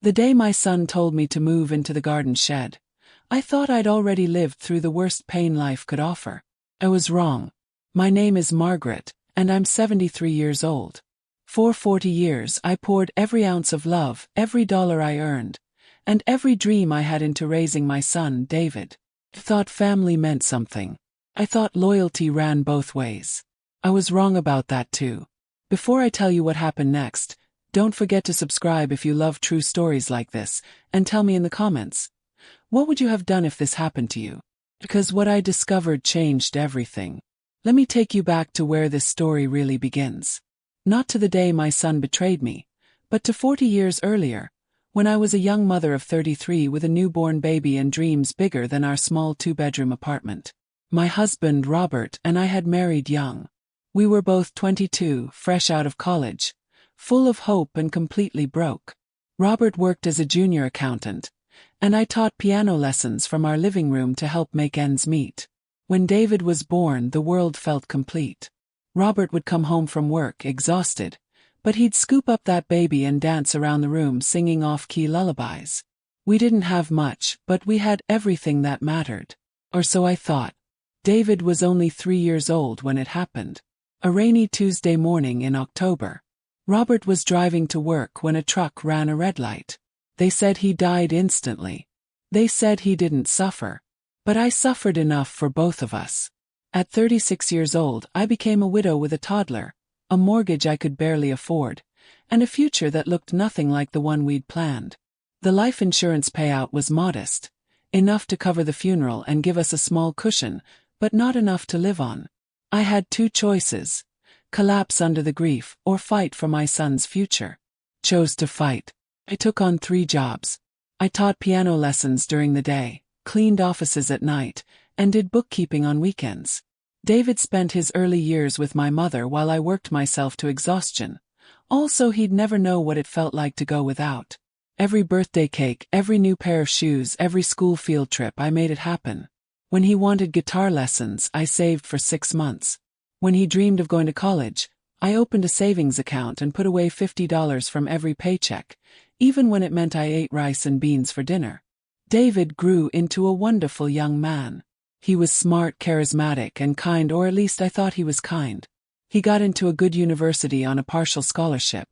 The day my son told me to move into the garden shed, I thought I'd already lived through the worst pain life could offer. I was wrong. My name is Margaret, and I'm 73 years old. For 40 years I poured every ounce of love, every dollar I earned, and every dream I had into raising my son, David. I thought family meant something. I thought loyalty ran both ways. I was wrong about that too. Before I tell you what happened next, don't forget to subscribe if you love true stories like this, and tell me in the comments, what would you have done if this happened to you? Because what I discovered changed everything. Let me take you back to where this story really begins. Not to the day my son betrayed me, but to 40 years earlier, when I was a young mother of 33 with a newborn baby and dreams bigger than our small 2-bedroom apartment. My husband, Robert, and I had married young. We were both 22, fresh out of college, full of hope and completely broke. Robert worked as a junior accountant, and I taught piano lessons from our living room to help make ends meet. When David was born, the world felt complete. Robert would come home from work, exhausted, but he'd scoop up that baby and dance around the room singing off-key lullabies. We didn't have much, but we had everything that mattered. Or so I thought. David was only 3 years old when it happened. A rainy Tuesday morning in October. Robert was driving to work when a truck ran a red light. They said he died instantly. They said he didn't suffer. But I suffered enough for both of us. At 36 years old, I became a widow with a toddler, a mortgage I could barely afford, and a future that looked nothing like the one we'd planned. The life insurance payout was modest, enough to cover the funeral and give us a small cushion, but not enough to live on. I had two choices: collapse under the grief or fight for my son's future. Chose to fight. I took on 3 jobs. I taught piano lessons during the day, cleaned offices at night, and did bookkeeping on weekends. David spent his early years with my mother while I worked myself to exhaustion. Also, he'd never know what it felt like to go without. Every birthday cake, every new pair of shoes, every school field trip, I made it happen. When he wanted guitar lessons, I saved for 6 months. When he dreamed of going to college, I opened a savings account and put away $50 from every paycheck, even when it meant I ate rice and beans for dinner. David grew into a wonderful young man. He was smart, charismatic, and kind, or at least I thought he was kind. He got into a good university on a partial scholarship,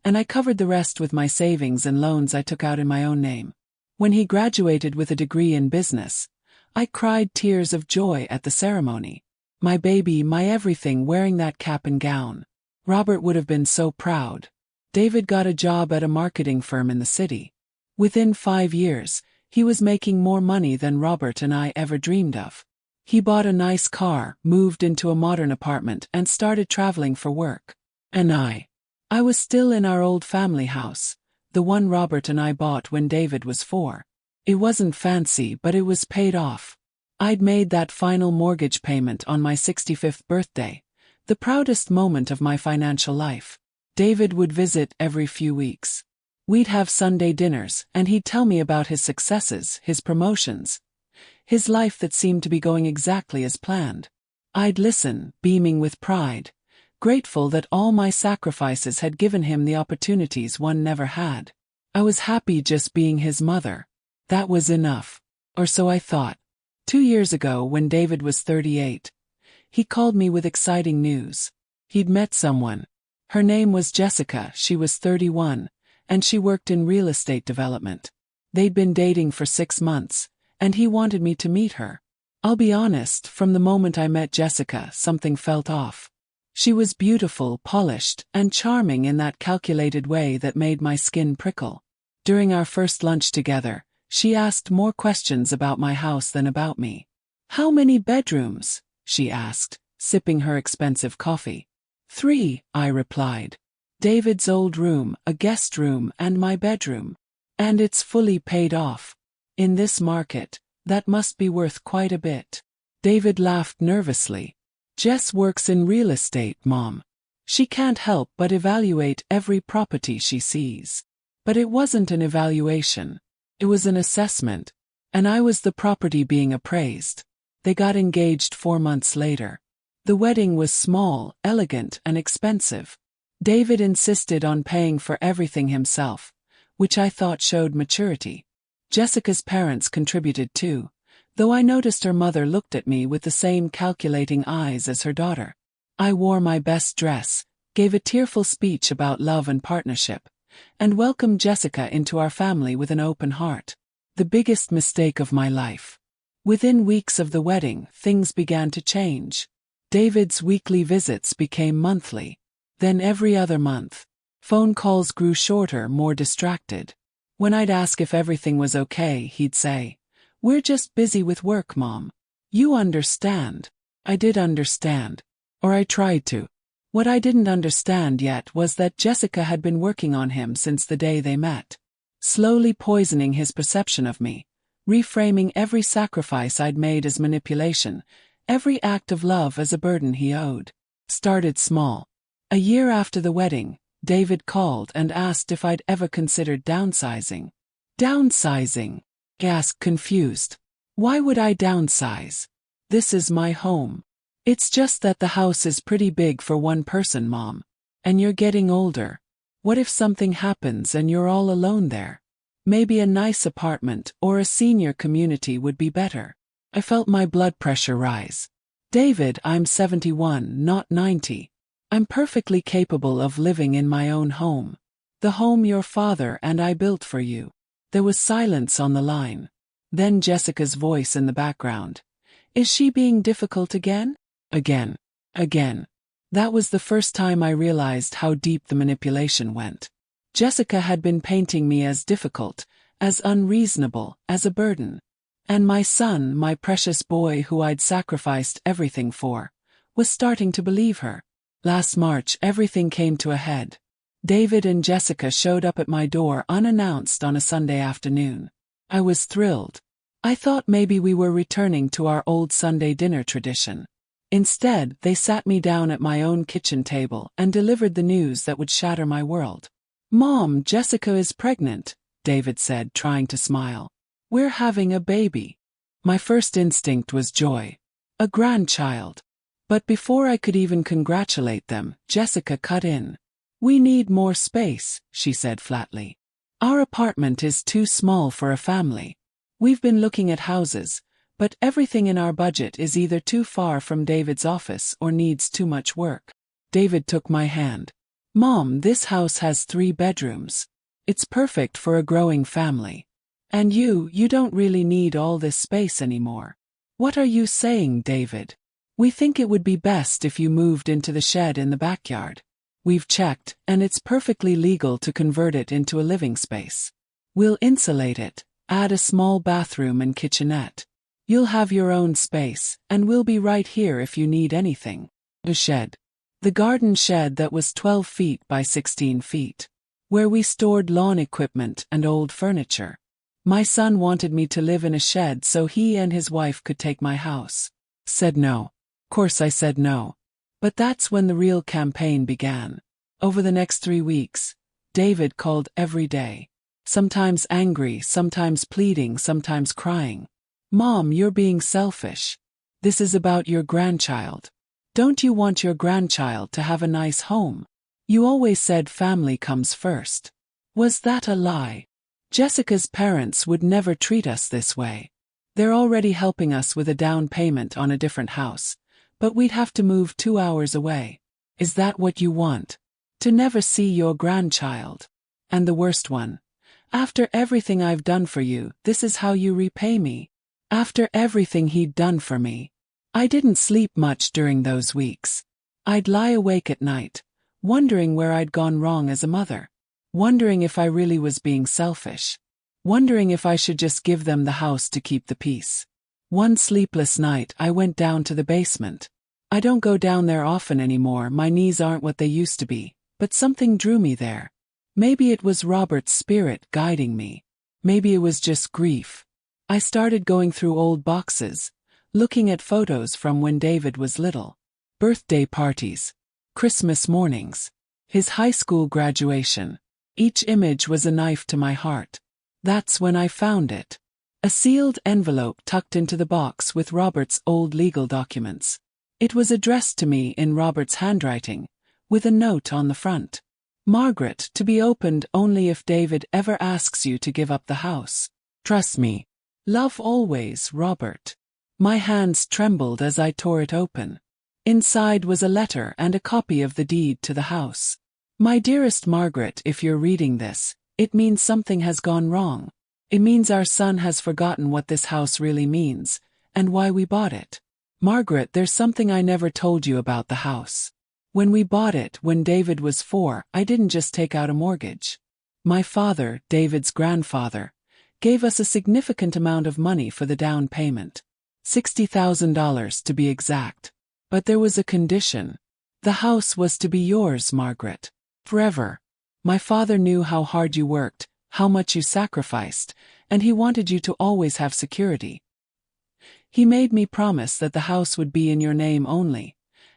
and I covered the rest with my savings and loans I took out in my own name. When he graduated with a degree in business, I cried tears of joy at the ceremony. My baby, my everything, wearing that cap and gown. Robert would have been so proud. David got a job at a marketing firm in the city. Within 5 years, he was making more money than Robert and I ever dreamed of. He bought a nice car, moved into a modern apartment, and started traveling for work. And I was still in our old family house, the one Robert and I bought when David was 4. It wasn't fancy, but it was paid off. I'd made that final mortgage payment on my 65th birthday, the proudest moment of my financial life. David would visit every few weeks. We'd have Sunday dinners, and he'd tell me about his successes, his promotions, his life that seemed to be going exactly as planned. I'd listen, beaming with pride, grateful that all my sacrifices had given him the opportunities one never had. I was happy just being his mother. That was enough. Or so I thought. 2 years ago, when David was 38, he called me with exciting news. He'd met someone. Her name was Jessica, she was 31, and she worked in real estate development. They'd been dating for 6 months, and he wanted me to meet her. I'll be honest, from the moment I met Jessica, something felt off. She was beautiful, polished, and charming in that calculated way that made my skin prickle. During our first lunch together, she asked more questions about my house than about me. "How many bedrooms?" she asked, sipping her expensive coffee. 3, I replied. David's old room, a guest room, and my bedroom. And it's fully paid off. In this market, that must be worth quite a bit. David laughed nervously. Jess works in real estate, Mom. She can't help but evaluate every property she sees. But it wasn't an evaluation. It was an assessment, and I was the property being appraised. They got engaged 4 months later. The wedding was small, elegant, and expensive. David insisted on paying for everything himself, which I thought showed maturity. Jessica's parents contributed too, though I noticed her mother looked at me with the same calculating eyes as her daughter. I wore my best dress, gave a tearful speech about love and partnership, and welcomed Jessica into our family with an open heart. The biggest mistake of my life. Within weeks of the wedding, things began to change. David's weekly visits became monthly, then every other month. Phone calls grew shorter, more distracted. When I'd ask if everything was okay, he'd say, "We're just busy with work, Mom. You understand." I did understand. Or I tried to. What I didn't understand yet was that Jessica had been working on him since the day they met. Slowly poisoning his perception of me, reframing every sacrifice I'd made as manipulation, every act of love as a burden he owed. Started small. A year after the wedding, David called and asked if I'd ever considered downsizing. Downsizing? I asked, confused. Why would I downsize? This is my home. It's just that the house is pretty big for one person, Mom. And you're getting older. What if something happens and you're all alone there? Maybe a nice apartment or a senior community would be better. I felt my blood pressure rise. David, I'm 71, not 90. I'm perfectly capable of living in my own home. The home your father and I built for you. There was silence on the line. Then Jessica's voice in the background. Is she being difficult again? Again. That was the first time I realized how deep the manipulation went. Jessica had been painting me as difficult, as unreasonable, as a burden. And my son, my precious boy who I'd sacrificed everything for, was starting to believe her. Last March, everything came to a head. David and Jessica showed up at my door unannounced on a Sunday afternoon. I was thrilled. I thought maybe we were returning to our old Sunday dinner tradition. Instead, they sat me down at my own kitchen table and delivered the news that would shatter my world. "Mom, Jessica is pregnant," David said, trying to smile. "We're having a baby." My first instinct was joy. A grandchild. But before I could even congratulate them, Jessica cut in. "We need more space," she said flatly. "Our apartment is too small for a family. We've been looking at houses, but everything in our budget is either too far from David's office or needs too much work." David took my hand. "Mom, this house has 3 bedrooms. It's perfect for a growing family. And you don't really need all this space anymore." "What are you saying, David? We think it would be best if you moved into the shed in the backyard. We've checked, and it's perfectly legal to convert it into a living space. We'll insulate it, add a small bathroom and kitchenette. You'll have your own space, and we'll be right here if you need anything." The shed. The garden shed that was 12 feet by 16 feet. Where we stored lawn equipment and old furniture. My son wanted me to live in a shed so he and his wife could take my house. Said no. Of course I said no. But that's when the real campaign began. Over the next 3 weeks, David called every day. Sometimes angry, sometimes pleading, sometimes crying. "Mom, you're being selfish. This is about your grandchild. Don't you want your grandchild to have a nice home? You always said family comes first." Was that a lie? Jessica's parents would never treat us this way. They're already helping us with a down payment on a different house, but we'd have to move 2 hours away. Is that what you want? To never see your grandchild? And the worst one. After everything I've done for you, this is how you repay me? After everything he'd done for me. I didn't sleep much during those weeks. I'd lie awake at night, wondering where I'd gone wrong as a mother. Wondering if I really was being selfish. Wondering if I should just give them the house to keep the peace. One sleepless night I went down to the basement. I don't go down there often anymore, my knees aren't what they used to be, but something drew me there. Maybe it was Robert's spirit guiding me. Maybe it was just grief. I started going through old boxes, looking at photos from when David was little. Birthday parties. Christmas mornings. His high school graduation. Each image was a knife to my heart. That's when I found it. A sealed envelope tucked into the box with Robert's old legal documents. It was addressed to me in Robert's handwriting, with a note on the front. Margaret, to be opened only if David ever asks you to give up the house. Trust me. Love always, Robert. My hands trembled as I tore it open. Inside was a letter and a copy of the deed to the house. My dearest Margaret, if you're reading this, it means something has gone wrong. It means our son has forgotten what this house really means, and why we bought it. Margaret, there's something I never told you about the house. When we bought it, when David was 4, I didn't just take out a mortgage. My father, David's grandfather, gave us a significant amount of money for the down payment. $60,000 to be exact. But there was a condition. The house was to be yours, Margaret. Forever. My father knew how hard you worked, how much you sacrificed, and he wanted you to always have security. He made me promise that the house would be in your name only,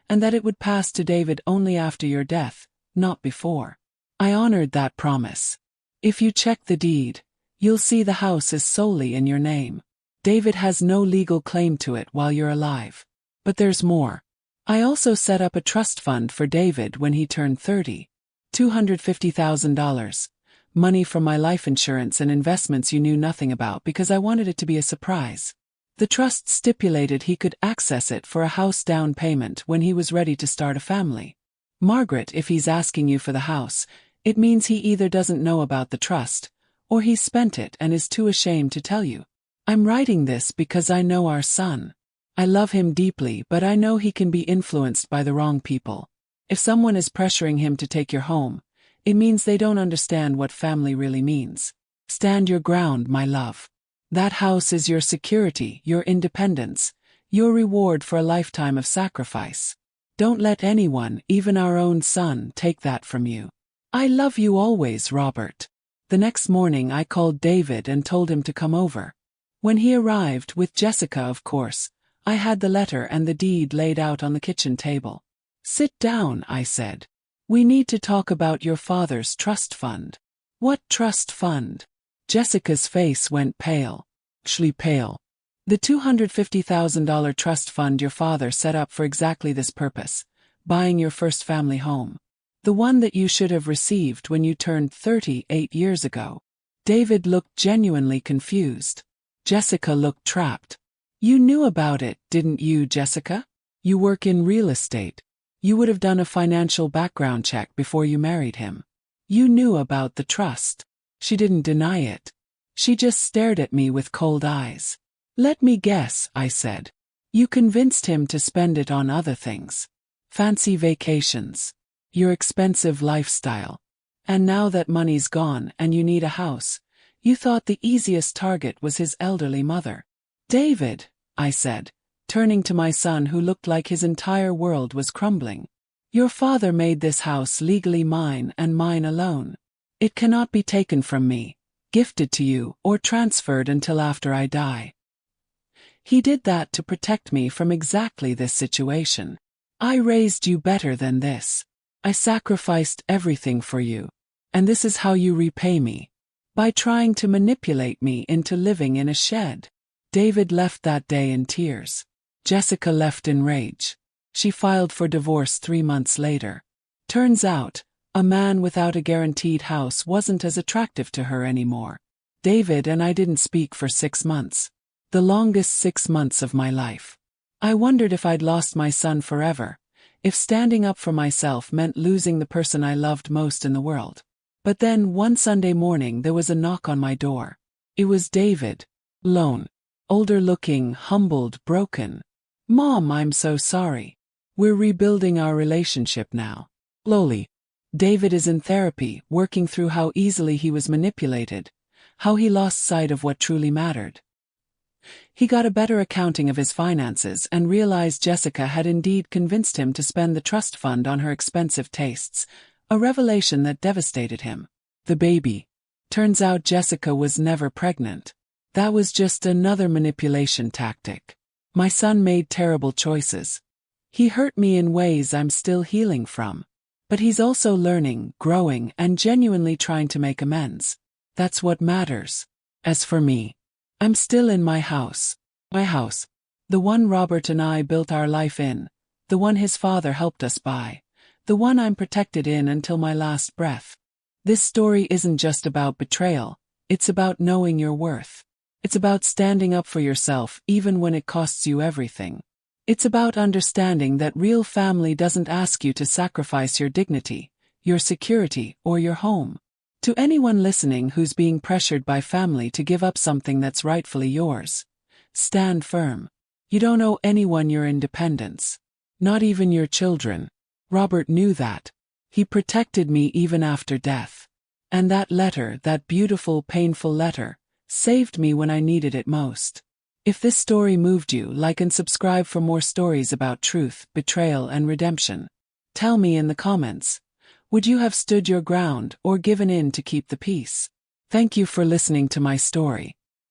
and that it would pass to David only after your death, not before. I honored that promise. If you check the deed, you'll see the house is solely in your name. David has no legal claim to it while you're alive. But there's more. I also set up a trust fund for David when he turned 30. $250,000. Money from my life insurance and investments you knew nothing about because I wanted it to be a surprise. The trust stipulated he could access it for a house down payment when he was ready to start a family. Margaret, if he's asking you for the house, it means he either doesn't know about the trust, or he's spent it and is too ashamed to tell you. I'm writing this because I know our son. I love him deeply, but I know he can be influenced by the wrong people. If someone is pressuring him to take your home, it means they don't understand what family really means. Stand your ground, my love. That house is your security, your independence, your reward for a lifetime of sacrifice. Don't let anyone, even our own son, take that from you. I love you always, Robert. The next morning I called David and told him to come over. When he arrived, with Jessica of course, I had the letter and the deed laid out on the kitchen table. Sit down, I said. We need to talk about your father's trust fund. What trust fund? Jessica's face went pale. Actually pale. The $250,000 trust fund your father set up for exactly this purpose, buying your first family home. The one that you should have received when you turned 38 years ago. David looked genuinely confused. Jessica looked trapped. You knew about it, didn't you, Jessica? You work in real estate. You would have done a financial background check before you married him. You knew about the trust. She didn't deny it. She just stared at me with cold eyes. Let me guess, I said. You convinced him to spend it on other things. Fancy vacations. Your expensive lifestyle. And now that money's gone and you need a house, you thought the easiest target was his elderly mother. David, I said, turning to my son who looked like his entire world was crumbling. Your father made this house legally mine and mine alone. It cannot be taken from me, gifted to you, or transferred until after I die. He did that to protect me from exactly this situation. I raised you better than this. I sacrificed everything for you. And this is how you repay me. By trying to manipulate me into living in a shed. David left that day in tears. Jessica left in rage. She filed for divorce 3 months later. Turns out, a man without a guaranteed house wasn't as attractive to her anymore. David and I didn't speak for 6 months. The longest 6 months of my life. I wondered if I'd lost my son forever, if standing up for myself meant losing the person I loved most in the world. But then one Sunday morning there was a knock on my door. It was David. Alone. Older looking, humbled, broken. Mom, I'm so sorry. We're rebuilding our relationship now. Slowly. David is in therapy, working through how easily he was manipulated, how he lost sight of what truly mattered. He got a better accounting of his finances and realized Jessica had indeed convinced him to spend the trust fund on her expensive tastes, a revelation that devastated him. The baby. Turns out Jessica was never pregnant. That was just another manipulation tactic. My son made terrible choices. He hurt me in ways I'm still healing from. But he's also learning, growing, and genuinely trying to make amends. That's what matters. As for me, I'm still in my house. My house. The one Robert and I built our life in. The one his father helped us buy. the one I'm protected in until my last breath. This story isn't just about betrayal, it's about knowing your worth. It's about standing up for yourself even when it costs you everything. It's about understanding that real family doesn't ask you to sacrifice your dignity, your security, or your home. To anyone listening who's being pressured by family to give up something that's rightfully yours, stand firm. You don't owe anyone your independence. Not even your children. Robert knew that. He protected me even after death. And that letter, that beautiful, painful letter, saved me when I needed it most. If this story moved you, like and subscribe for more stories about truth, betrayal, and redemption. Tell me in the comments. Would you have stood your ground or given in to keep the peace? Thank you for listening to my story.